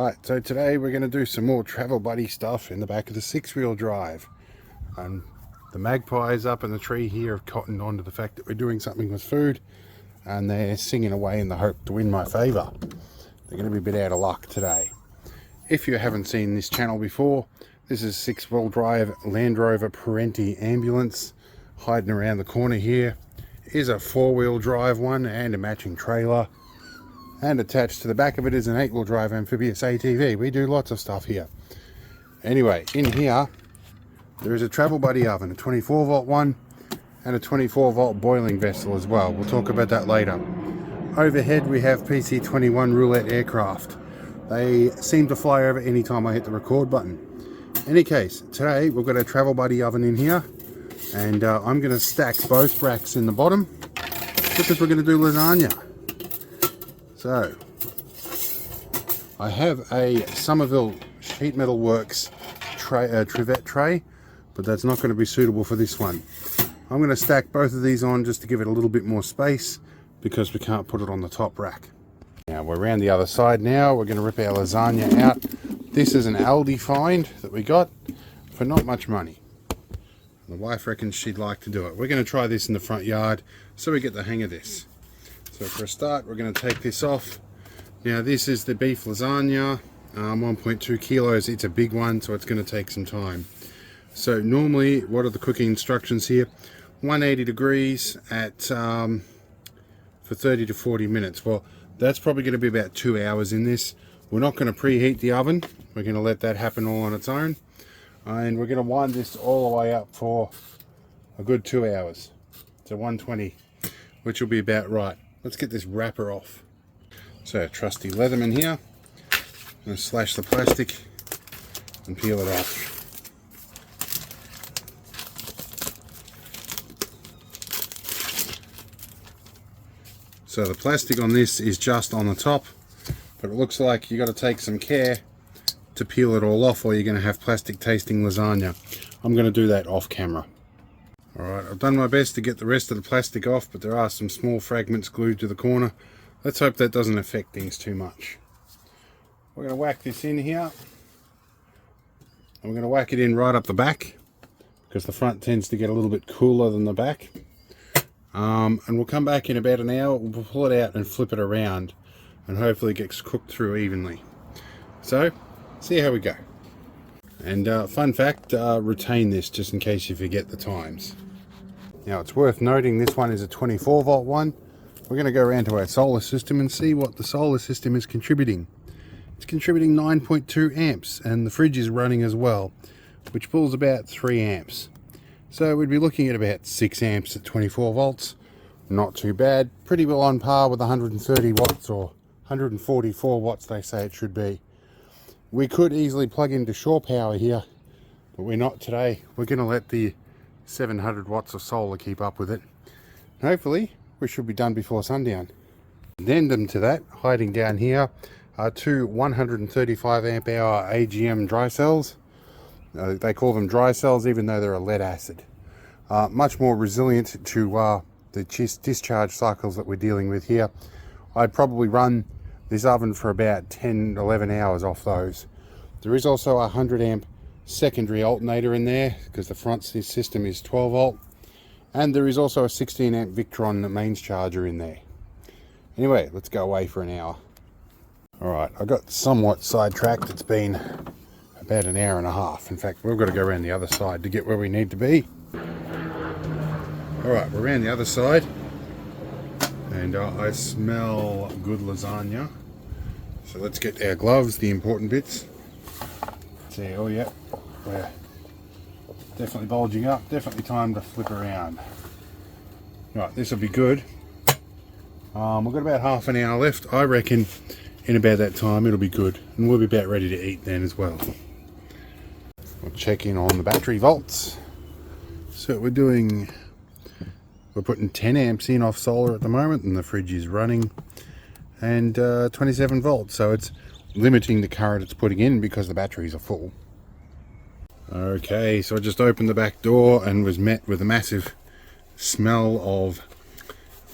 Alright, so today we're going to do some more travel buddy stuff in the back of the six-wheel drive. And the magpies up in the tree here have cottoned on to the fact that we're doing something with food, and they're singing away in the hope to win my favour. They're going to be a bit out of luck today. If you haven't seen this channel before, this is six-wheel drive Land Rover Perentie Ambulance. Hiding around the corner here is a four-wheel drive one and a matching trailer. And attached to the back of it is an 8-wheel drive amphibious ATV. We do lots of stuff here. Anyway, in here there is a travel buddy oven, a 24 volt one and a 24 volt boiling vessel as well. We'll talk about that later. Overhead we have PC-21 roulette aircraft. They seem to fly over any time I hit the record button. In any case, today we've got a travel buddy oven in here, and I'm going to stack both racks in the bottom because we're going to do lasagna. So, I have a Somerville Sheet Metal Works trivet tray, but that's not going to be suitable for this one. I'm going to stack both of these on just to give it a little bit more space because we can't put it on the top rack. Now we're around the other side now. We're going to rip our lasagna out. This is an Aldi find that we got for not much money. The wife reckons she'd like to do it. We're going to try this in the front yard so we get the hang of this. So for a start, we're going to take this off. Now this is the beef lasagna, 1.2 kilos. It's a big one, so it's going to take some time. So normally, what are the cooking instructions here? 180 degrees at for 30 to 40 minutes. Well, that's probably going to be about 2 hours in this. We're not going to preheat the oven. We're going to let that happen all on its own. And we're going to wind this all the way up for a good 2 hours. So 120, which will be about right. Let's get this wrapper off. So trusty Leatherman here. I'm going to slash the plastic and peel it off. So the plastic on this is just on the top, but it looks like you've got to take some care to peel it all off or you're going to have plastic tasting lasagna. I'm going to do that off camera. Alright, I've done my best to get the rest of the plastic off, but there are some small fragments glued to the corner. Let's hope that doesn't affect things too much. We're going to whack this in here. And we're going to whack it in right up the back, because the front tends to get a little bit cooler than the back. And we'll come back in about an hour, we'll pull it out and flip it around, and hopefully it gets cooked through evenly. So, see how we go. And fun fact, retain this just in case you forget the times. Now it's worth noting this one is a 24 volt one. We're going to go around to our solar system and see what the solar system is contributing. It's contributing 9.2 amps and the fridge is running as well, which pulls about 3 amps. So we'd be looking at about 6 amps at 24 volts. Not too bad. Pretty well on par with 130 watts or 144 watts they say it should be. We could easily plug into shore power here, but we're not today. We're going to let the 700 watts of solar keep up with it. Hopefully, we should be done before sundown. Addendum to that, hiding down here, are two 135 amp hour AGM dry cells. They call them dry cells even though they're a lead acid. Much more resilient to the discharge cycles that we're dealing with here. I'd probably run this oven for about 10-11 hours off those. There is also a 100 amp secondary alternator in there because the front system is 12 volt, and there is also a 16 amp Victron mains charger in there. Anyway, let's go away for an hour. Alright, I got somewhat sidetracked. It's been about an hour and a half. In fact, we've got to go around the other side to get where we need to be. Alright, we're around the other side, and I smell good lasagna. So let's get our gloves, the important bits. See, oh yeah, we're definitely bulging up, definitely time to flip around. Right, this will be good. We've got about half an hour left. I reckon in about that time it'll be good, and we'll be about ready to eat then as well. We'll check in on the battery volts. So we're putting 10 amps in off solar at the moment, and the fridge is running, and 27 volts, so it's limiting the current it's putting in because the batteries are full. Okay, so I just opened the back door and was met with a massive smell of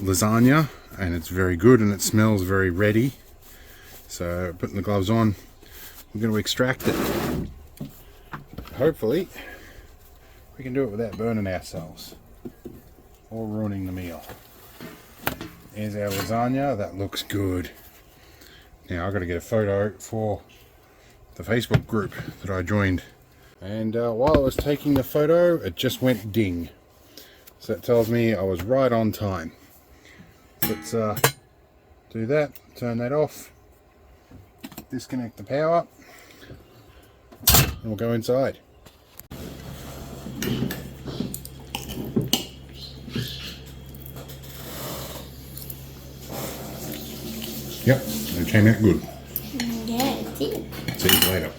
lasagna, and it's very good and it smells very ready. So putting the gloves on, we're going to extract it. Hopefully we can do it without burning ourselves or ruining the meal. Here's our lasagna. That looks good. Now I've got to get a photo for the Facebook group that I joined. And while I was taking the photo, it just went ding. So that tells me I was right on time. Let's do that, turn that off, disconnect the power, and we'll go inside. Yep, it came out good. Yeah, it did. See you later.